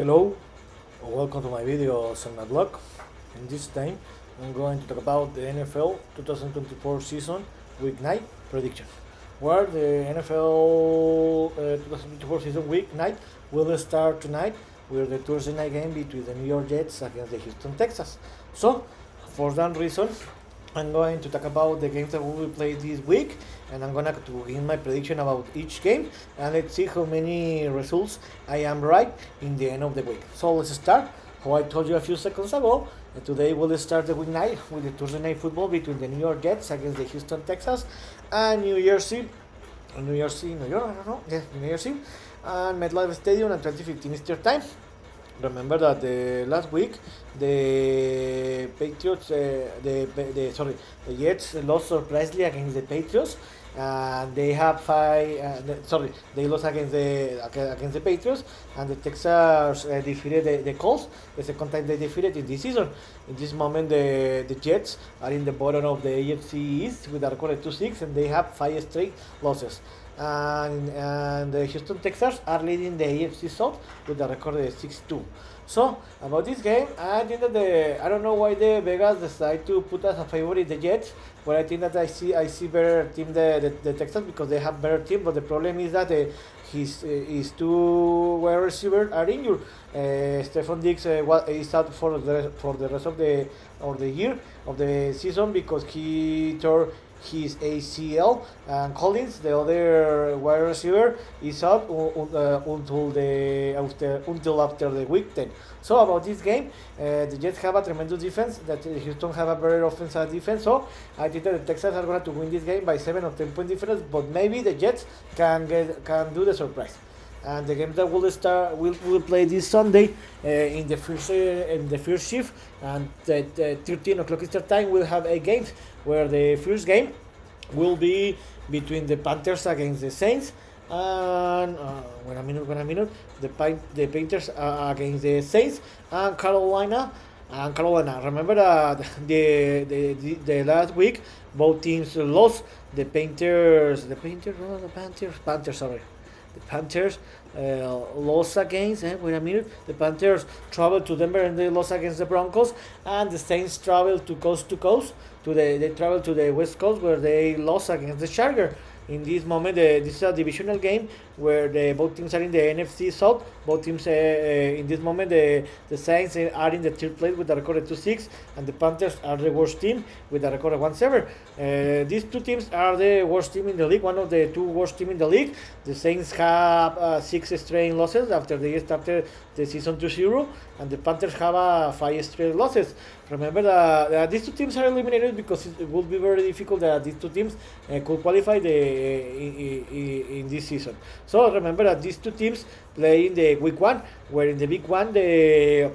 Hello, welcome to my video on my blog. In this time, I'm going to talk about the NFL 2024 season week 9 prediction. Where the NFL 2024 season week 9 will start tonight with the Thursday night game between the New York Jets against the Houston Texans. So, for that reason, I'm going to talk about the games that we will play this week, and I'm gonna to give my prediction about each game, and let's see how many results I am right in the end of the week. So let's start. How I told you a few seconds ago, today we'll start the week night with the Thursday night football between the New York Jets against the Houston Texans, and New Year's Eve, New York, I don't know, yeah, New Year's Eve, and MetLife Stadium at 2015 Eastern Time. Remember that the last week the Patriots, the Jets lost surprisingly against the Patriots, and they have they lost against the Patriots, and the Texans defeated the Colts. The second time they defeated in this season. In this moment, the Jets are in the bottom of the AFC East with a record of 2-6, and they have 5 straight losses. And the Houston Texans are leading the AFC South with a record of 6-2. So about this game, I think that I don't know why the Vegas decide to put as a favorite the Jets, but I think that I see better team the Texans because they have better team. But the problem is that his two wide receivers are injured. Stephon Diggs is out for the rest of the year of the season because he tore his ACL, and Collins, the other wide receiver, is out until after the week 10. So about this game, the Jets have a tremendous defense. That Houston have a very offensive defense. So I think that the Texans are going to win this game by 7 or 10 point difference. But maybe the Jets can do the surprise. And the game that will play this Sunday in the first shift, and at 13 o'clock Eastern time we'll have 8 games, where the first game will be between the Panthers against the Saints, and wait a minute, the Panthers against the Saints, and Carolina. Remember that the last week both teams lost. Panthers. Sorry, the Panthers lost against. Wait a minute. The Panthers traveled to Denver and they lost against the Broncos, and the Saints traveled to coast to coast. They traveled to the West Coast where they lost against the Chargers. In this moment, this is a divisional game where both teams are in the NFC South. Both teams in this moment, the Saints are in the third place with a record of 2-6, and the Panthers are the worst team with a record of 1-7. These two teams are the worst team in the league, one of the two worst teams in the league. The Saints have 6 straight losses after they started the season 2-0, and the Panthers have 5 straight losses. Remember that these two teams are eliminated because it will be very difficult that these two teams could qualify in this season. So remember that these two teams play in the week 1, where in the week 1 the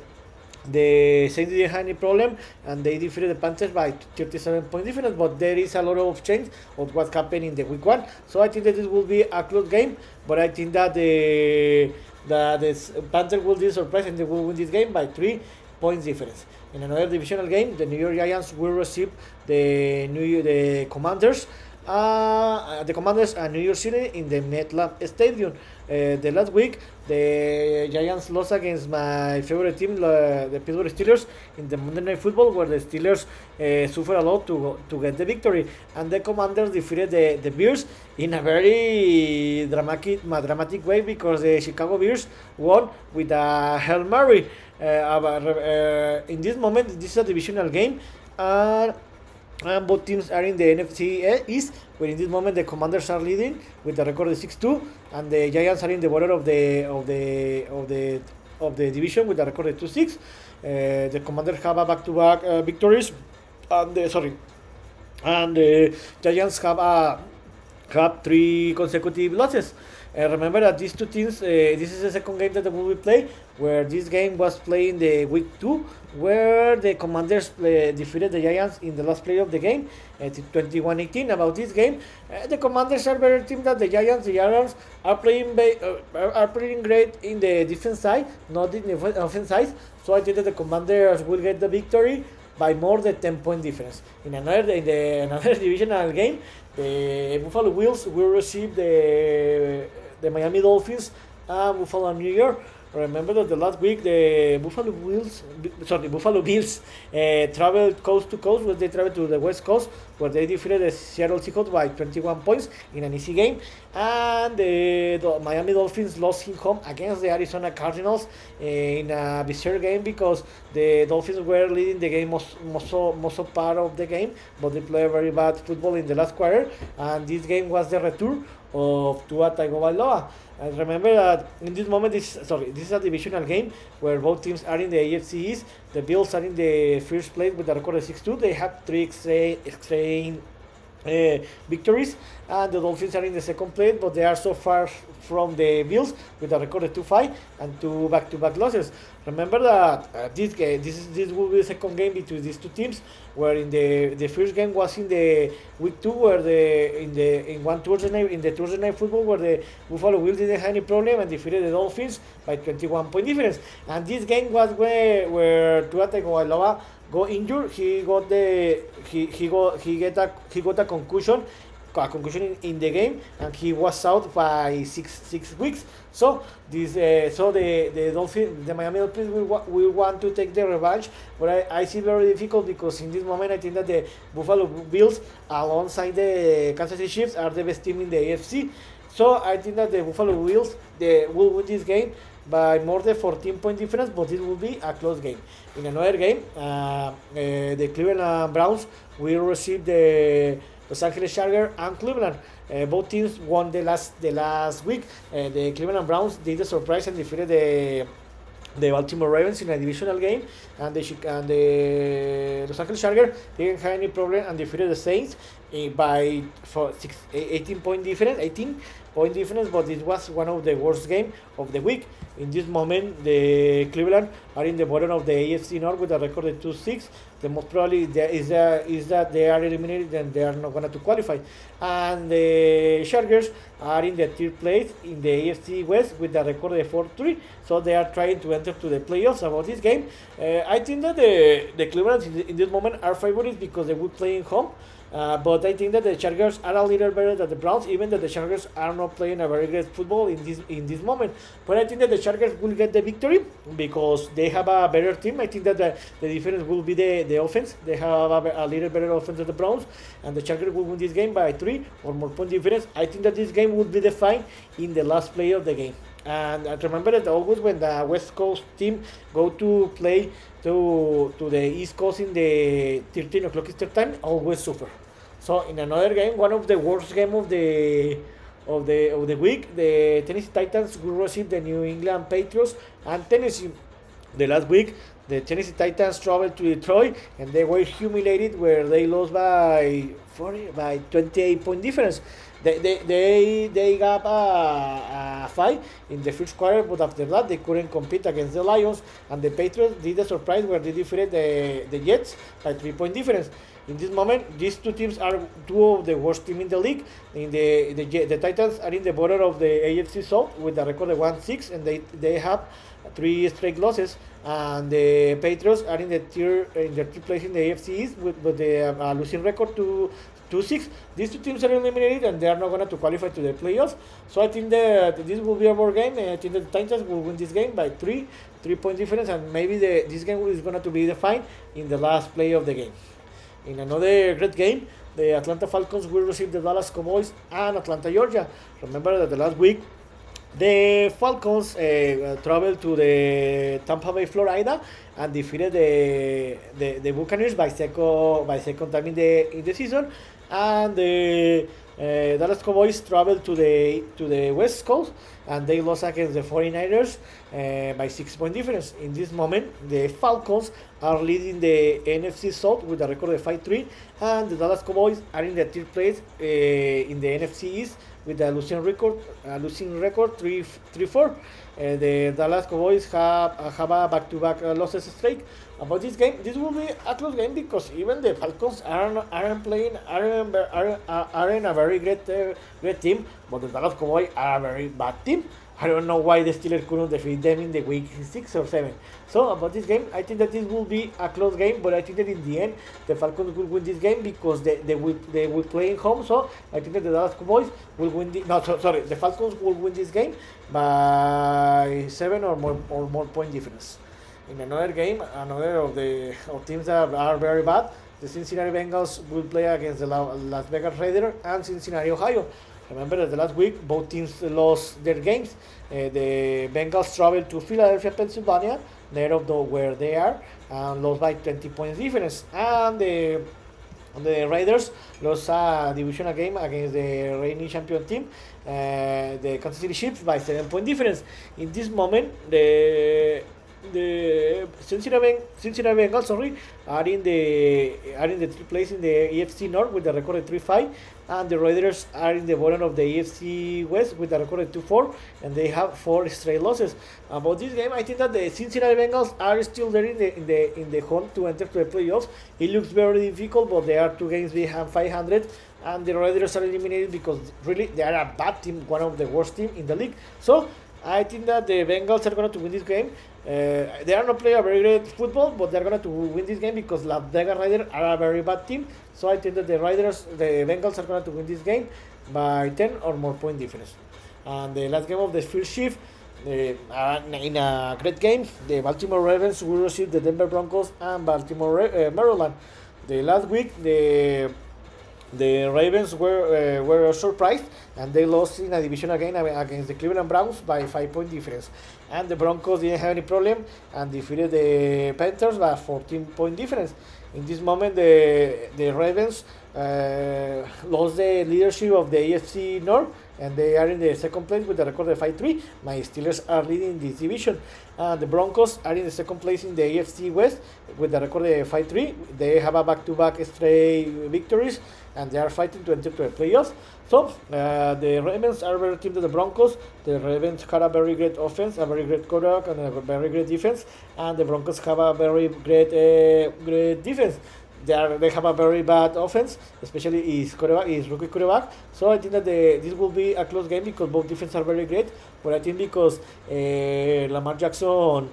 Saints didn't have any problem and they defeated the Panthers by 37 point difference, but there is a lot of change of what happened in the week 1. So I think that this will be a close game, but I think that the Panthers will be surprised and they will win this game by 3 points difference. In another divisional game, the New York Giants will receive the Commanders. The Commanders and New York City in the MetLife Stadium. The last week, the Giants lost against my favorite team, the Pittsburgh Steelers, in the Monday Night Football, where the Steelers suffered a lot to get the victory, and the Commanders defeated the Bears in a very dramatic way because the Chicago Bears won with a Hail Mary. In this moment, this is a divisional game, and both teams are in the NFC East, where in this moment the Commanders are leading with a record of 6-2, and the Giants are in the bottom of the division with a record of 2-6. The Commanders have a back-to-back victories, and the Giants have 3 consecutive losses. Remember that these two teams, this is the second game that we will play, where this game was played in the week 2, where the Commanders defeated the Giants in the last play of the game at 21-18. About this game, the Commanders are better team than the Giants. The Giants are playing great in the defense side, not in the offense side. So I think that the Commanders will get the victory by more than 10 point difference. In another divisional game, the Buffalo Bills will receive the Miami Dolphins and Buffalo, New York. Remember that the last week the Buffalo Bills traveled coast to coast, where they traveled to the West Coast, where they defeated the Seattle Seahawks by 21 points in an easy game, and the Miami Dolphins lost at home against the Arizona Cardinals in a bizarre game because the Dolphins were leading the game most of part of the game, but they played very bad football in the last quarter, and this game was the return of Tua Tagovailoa. And remember that in this moment, this is a divisional game where both teams are in the AFC East. The Bills are in the first place with a record of 6-2. They have 3 extra victories, and the Dolphins are in the second place, but they are so far from the Bills with a record of 2-5 and 2 back-to-back losses. Remember that this will be the second game between these two teams, where in the first game was in the week 2, where in the Thursday night football, where the Buffalo Bills didn't have any problem and defeated the Dolphins by 21 point difference. And this game was where Tua Tagovailoa got injured. He got a concussion in the game, and he was out by six weeks. So the Miami Dolphins will want to take the revenge, but I see very difficult because in this moment I think that the Buffalo Bills alongside the Kansas City Chiefs are the best team in the AFC. So I think that the Buffalo Bills will win this game by more than 14 point difference, but it will be a close game. In another game, the Cleveland Browns will receive the Los Angeles Chargers and Cleveland. Both teams won the last week. The Cleveland Browns did a surprise and defeated the Baltimore Ravens in a divisional game, and the Los Angeles Chargers didn't have any problem and defeated the Saints by 18 point difference. But it was one of the worst games of the week. In this moment, the Cleveland are in the bottom of the AFC North with a record of 2-6. The most probably is that they are eliminated and they are not going to qualify. And the Chargers are in the third place in the AFC West with a record of 4-3. So they are trying to enter to the playoffs. About this game, I think that the Cleveland in this moment are favorites because they will play in home. But I think that the Chargers are a little better than the Browns, even though the Chargers are not playing a very great football in this moment. But I think that the Chargers will get the victory because they have a better team. I think that the difference will be the offense. They have a little better offense than the Browns, and the Chargers will win this game by 3 or more point difference. I think that this game will be defined in the last play of the game. And remember that always when the West Coast team go to play to the East Coast in the 13 o'clock Eastern time, always suffer. So in another game, one of the worst game of the week, the Tennessee Titans will receive the New England Patriots and Tennessee. The last week, the Tennessee Titans traveled to Detroit and they were humiliated, where they lost by 28 point difference. They got a fight in the first quarter, but after that they couldn't compete against the Lions, and the Patriots did a surprise where they defeated the Jets by 3 point difference. In this moment, these two teams are two of the worst teams in the league. In the Titans are in the border of the AFC South with a record of 1-6, and they have 3 straight losses. And the Patriots are in the third place in the AFC East with the losing record to 2-6. These two teams are eliminated and they are not going to qualify to the playoffs. So I think that this will be a more game. I think that the Titans will win this game by 3 point difference, and maybe this game is going to be defined in the last play of the game. In another great game, the Atlanta Falcons will receive the Dallas Cowboys and Atlanta, Georgia. Remember that the last week, the Falcons traveled to the Tampa Bay, Florida, and defeated the Buccaneers by second time in the season. And the Dallas Cowboys traveled to the West Coast, and they lost against the 49ers by 6 point difference. In this moment, the Falcons are leading the NFC South with a record of 5-3, and the Dallas Cowboys are in the third place in the NFC East with a losing record 3-4. The Dallas Cowboys have a back-to-back losses streak. About this game, this will be a close game because even the Falcons aren't a very great team, but the Dallas Cowboys are a very bad team. I don't know why the Steelers couldn't defeat them in the week 6 or 7. So about this game, I think that this will be a close game, but I think that in the end the Falcons will win this game because they will play in home. So I think that the Dallas Cowboys will win. Sorry, the Falcons will win this game by 7 or more point difference. In another game, another of the teams that are very bad, the Cincinnati Bengals will play against the Las Vegas Raiders and Cincinnati, Ohio. Remember that the last week both teams lost their games. The Bengals traveled to Philadelphia, Pennsylvania, there of where they are, and lost by 20 points difference. And the Raiders lost a divisional game against the reigning champion team, the Kansas City Chiefs, by 7 point difference. In this moment, the Cincinnati Bengals, are in the third place in the AFC North with a record of 3-5, and the Raiders are in the bottom of the AFC West with a record of 2-4, and they have 4 straight losses. About this game, I think that the Cincinnati Bengals are still there in the hunt to enter to the playoffs. It looks very difficult, but they are 2 games behind 500. And the Raiders are eliminated because really they are a bad team, one of the worst teams in the league. So I think that the Bengals are going to win this game. They are not playing a very great football, but they're going to win this game because Las Vegas Raiders are a very bad team. So I think that the Bengals are going to win this game by 10 or more point difference. And the last game of the first shift, in a great game, the Baltimore Ravens will receive the Denver Broncos and Baltimore, Maryland. The last week, the Ravens were surprised and they lost in a divisional game against the Cleveland Browns by 5 point difference. And the Broncos didn't have any problem and defeated the Panthers by 14 point difference. In this moment, the Ravens lost the leadership of the AFC North and they are in the second place with a record of 5-3. My Steelers are leading this division. The Broncos are in the second place in the AFC West with a record of 5-3. They have a back-to-back straight victories and they are fighting to enter to the playoffs. So the Ravens are better team than the Broncos. The Ravens had a very great offense, a very great quarterback, and a very great defense. And the Broncos have a very great defense. They have a very bad offense, especially his rookie quarterback. So I think that this will be a close game because both defenses are very great. But I think because Lamar Jackson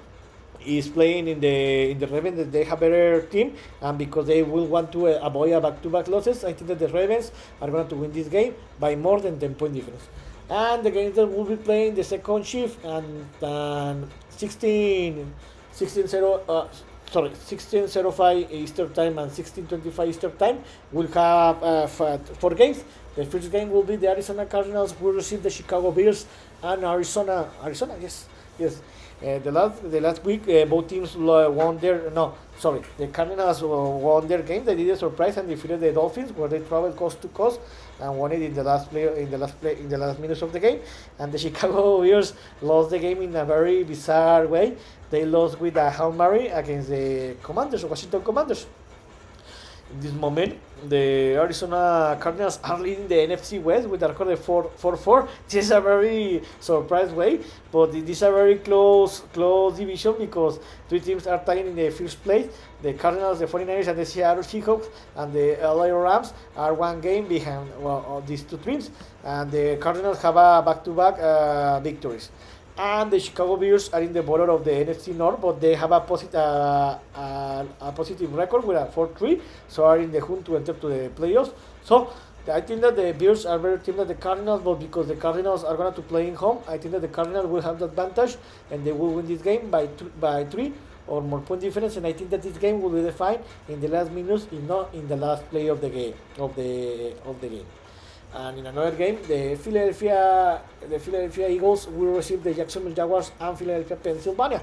is playing in the Ravens, that they have a better team, and because they will want to avoid a back-to-back losses, I think that the Ravens are going to win this game by more than 10 point difference. And the games that will be playing the second shift and 16:05 Eastern Time and 16:25 Eastern Time will have 4 games. The first game will be the Arizona Cardinals will receive the Chicago Bears and Arizona, yes. The last week both teams won their the Cardinals won their game. They did a surprise and defeated the Dolphins where they traveled coast to coast and won it in the last minutes of the game. And the Chicago Bears lost the game in a very bizarre way. They lost with a Hail Mary against the Washington Commanders. In this moment, the Arizona Cardinals are leading the NFC West with a record of 4-4. This is a very surprise way, but this is a very close division because 3 teams are tied in the first place. The Cardinals, the 49ers, and the Seattle Seahawks, and the LA Rams are 1 game behind these 2 teams. And the Cardinals have a back-to-back victories. And the Chicago Bears are in the bottom of the NFC North, but they have a positive record with a 4-3, so are in the hunt to enter to the playoffs. So I think that the Bears are better team than the Cardinals, but because the Cardinals are going to play in home, I think that the Cardinals will have the advantage and they will win this game by 3 or more point difference. And I think that this game will be defined in the last minutes, if not in the last play of the game game. And in another game, the Philadelphia Eagles will receive the Jacksonville Jaguars and Philadelphia, Pennsylvania.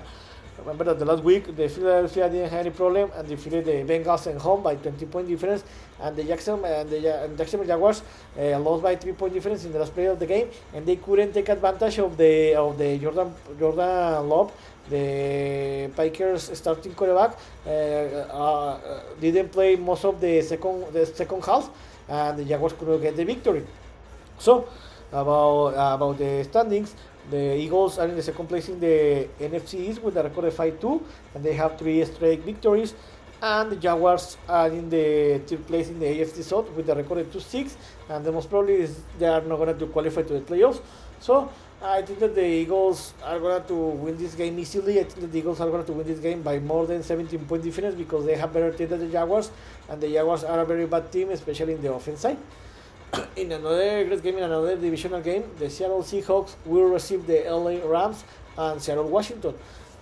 Remember that the last week, the Philadelphia didn't have any problem and defeated the Bengals at home by 20 point difference. And the Jacksonville Jaguars lost by 3 point difference in the last play of the game, and they couldn't take advantage of the Jordan Love, the Packers starting quarterback. Didn't play most of the second half, and the Jaguars couldn't get the victory. So about the standings, the Eagles are in the second place in the NFC East with a record of 5-2, and they have 3 straight victories. And the Jaguars are in the third place in the AFC South with a record of 2-6, and the most probably is they are not going to qualify to the playoffs. So I think that the Eagles are going to win this game easily. I think that the Eagles are going to win this game by more than 17 point difference because they have better team than the Jaguars, and the Jaguars are a very bad team, especially in the offense side. In another great game, in another divisional game, the Seattle Seahawks will receive the LA Rams and Seattle Washington.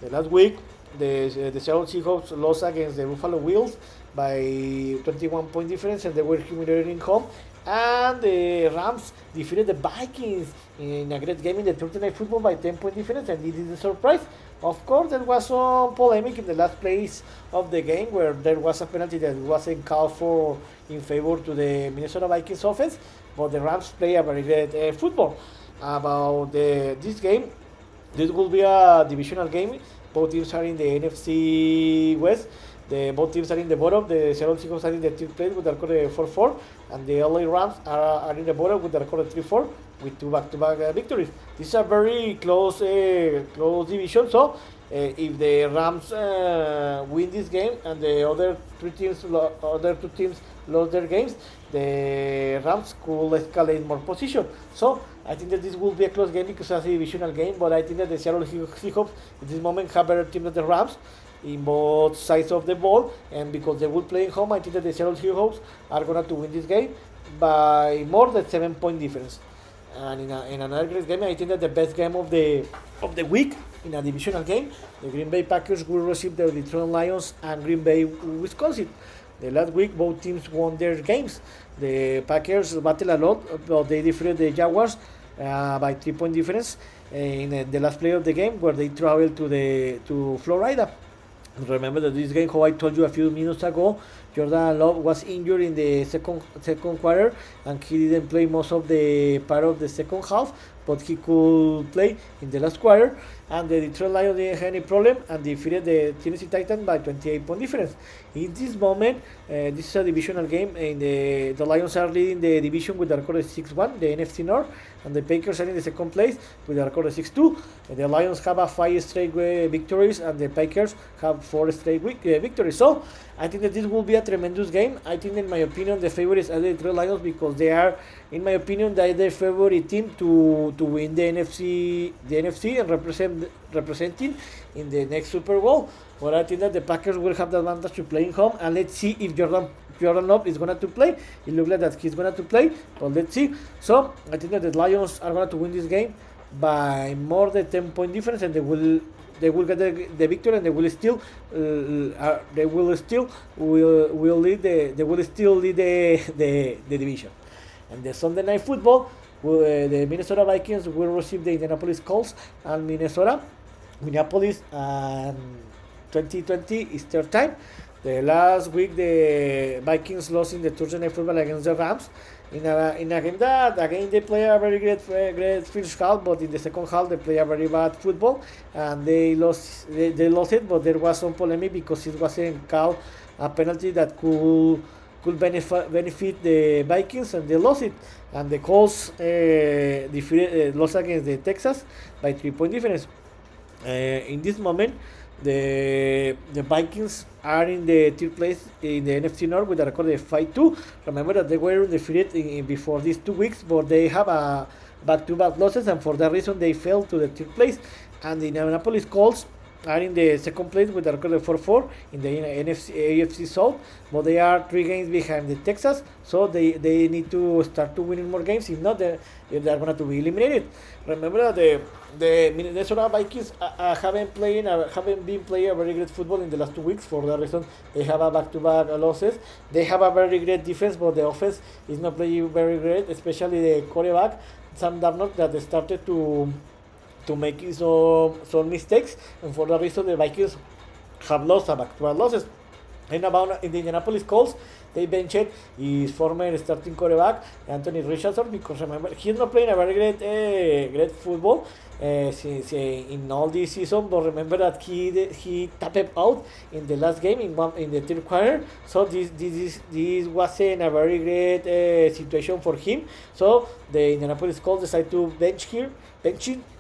The last week, the Seattle Seahawks lost against the Buffalo Bills by 21 point difference, and they were humiliating home. And the Rams defeated the Vikings in a great game in the Thursday Night Football by 10 point difference, and this is a surprise. Of course, there was some polemic in the last place of the game where there was a penalty that wasn't called for in favor to the Minnesota Vikings offense, but the Rams play a very great football. About this game, this will be a divisional game. Both teams are in the NFC West. Both teams are in the bottom. The Seattle Seahawks are in the third place with a record of 4-4, and the LA Rams are in the bottom with a record of 3-4 with two back-to-back victories. This is a very close division. So if the Rams win this game and the other two teams lost their games, the Rams could escalate more position. So I think that this will be a close game because it's a divisional game. But I think that the Seattle Seahawks at this moment have better team than the Rams in both sides of the ball, and because they will play at home, I think that the Seattle Seahawks are going to win this game by more than 7 point difference. And in another great game, I think that the best game of the week in a divisional game, the Green Bay Packers will receive the Detroit Lions and Green Bay, Wisconsin. The last week, both teams won their games. The Packers battled a lot, but they defeated the Jaguars by 3 point difference in the last play of the game, where they traveled to Florida. Remember that this game, how I told you a few minutes ago, Jordan Love was injured in the second quarter, and he didn't play most of the part of the second half, but he could play in the last quarter. And the Detroit Lions didn't have any problem and defeated the Tennessee Titans by 28 point difference. In this moment, this is a divisional game, and the Lions are leading the division with a record of 6-1, the NFC North, and the Packers are in the second place with a record of 6-2. The Lions have a 5 straight victories, and the Packers have 4 straight victories. So I think that this will be a tremendous game. I think, in my opinion, the favorites are the Detroit Lions because they are, in my opinion, they are the favorite team to win the NFC and representing in the next Super Bowl. But I think that the Packers will have the advantage to playing home, and let's see if Jordan Love is going to play. It looks like that he's going to play, but let's see. So I think that the Lions are going to win this game by more than 10 point difference, and they will get the victory, and they will still lead the division. And the Sunday Night Football, the Minnesota Vikings will receive the Indianapolis Colts, and Minneapolis, and 2020 Easter time. The last week, the Vikings lost in the Thursday Night Football against the Rams in a game that, again, they play a very great first half, but in the second half they play a very bad football, and they lost it. But there was some polemic because it wasn't called a penalty that could benefit the Vikings, and they lost it. And the Colts lost against the Texas by 3 point difference. In this moment, the Vikings are in the third place in the NFC North with a record of 5-2. Remember that they were defeated before these 2 weeks, but they have a back-to-back losses, and for that reason they fell to the third place. And the Indianapolis Colts are in the second place with a record of 4-4 in the AFC South, but they are 3 games behind the Texas, so they need to start to winning more games. If not, they are going to be eliminated. Remember that the Minnesota Vikings haven't been playing a very great football in the last 2 weeks. For that reason, they have a back-to-back losses. They have a very great defense, but the offense is not playing very great, especially the quarterback Sam Darnold, that started to making some mistakes, and for that reason the Vikings have lost a back-to-back losses. And about in the Indianapolis Colts, they benched his former starting quarterback Anthony Richardson, because remember, he's not playing a very great football since in all this season. But remember that he tapped out in the last game in the third quarter. So this wasn't a very great situation for him. So the Indianapolis Colts decided to bench him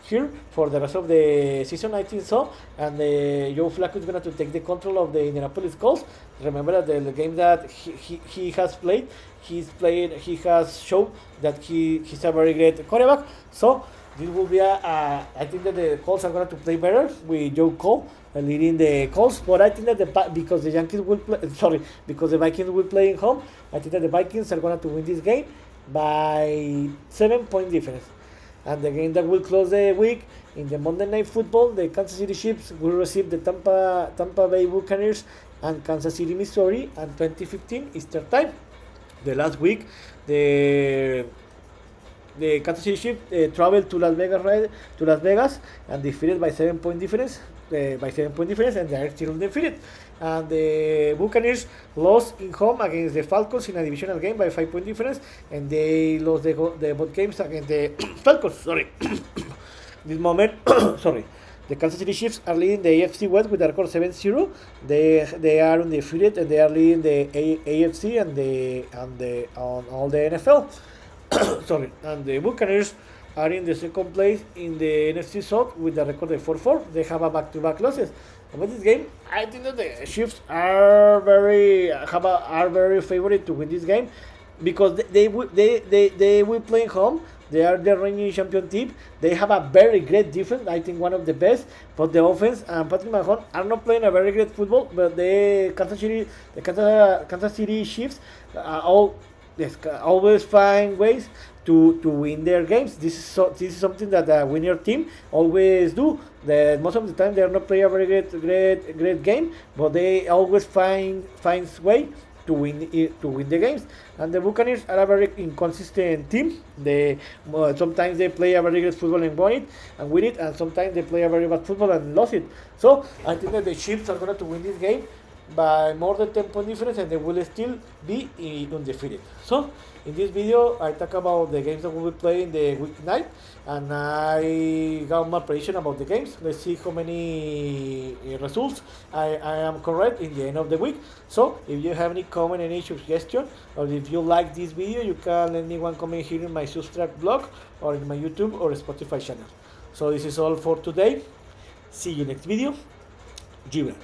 here for the rest of the season, I think so. And Joe Flacco is going to take the control of the Indianapolis Colts. Remember that the game that he has played, he has shown that he's a very great quarterback. So this will be I think that the Colts are going to play better with Joe Cole leading the Colts, but I think that because the Yankees will play, sorry, because the Vikings will play in home, I think that the Vikings are going to win this game by 7 point difference. And the game that will close the week in the Monday Night Football, the Kansas City Chiefs will receive the Tampa Bay Buccaneers and Kansas City, Missouri, and 2015 Eastern Time. The last week, the Kansas City Chiefs traveled to Las Vegas, and defeated by 7 point difference. And they are still undefeated. And the Buccaneers lost in home against the Falcons in a divisional game by 5 point difference, and they lost the both games against the Falcons. Sorry, this moment, sorry. The Kansas City Chiefs are leading the AFC West with a record 7-0. They are undefeated, and they are leading the AFC on all the NFL. Sorry, and the Buccaneers are in the second place in the NFC South with a record of 4-4. They have a back-to-back losses. About this game, I think that the Chiefs are very favorite to win this game because they will play home. They are the reigning champion team. They have a very great defense. I think one of the best. But the offense and Patrick Mahomes are not playing a very great football. But the Kansas City Chiefs always find ways to win their games. This is something that the winner team always do. Most of the time they are not playing a very great game, but they always finds way to win the games. And the Buccaneers are a very inconsistent team. They sometimes they play a very good football and win it, and sometimes they play a very bad football and lost it. So I think that the Chiefs are going to win this game by more than 10 point difference, and they will still be undefeated. So in this video I talk about the games that we will play in the week night, and I got my prediction about the games. Let's see how many results I am correct in the end of the week. So if you have any comment, any suggestion, or if you like this video, you can let me one comment here in my Substack blog or in my YouTube or Spotify channel. So this is all for today. See you next video. Jiva.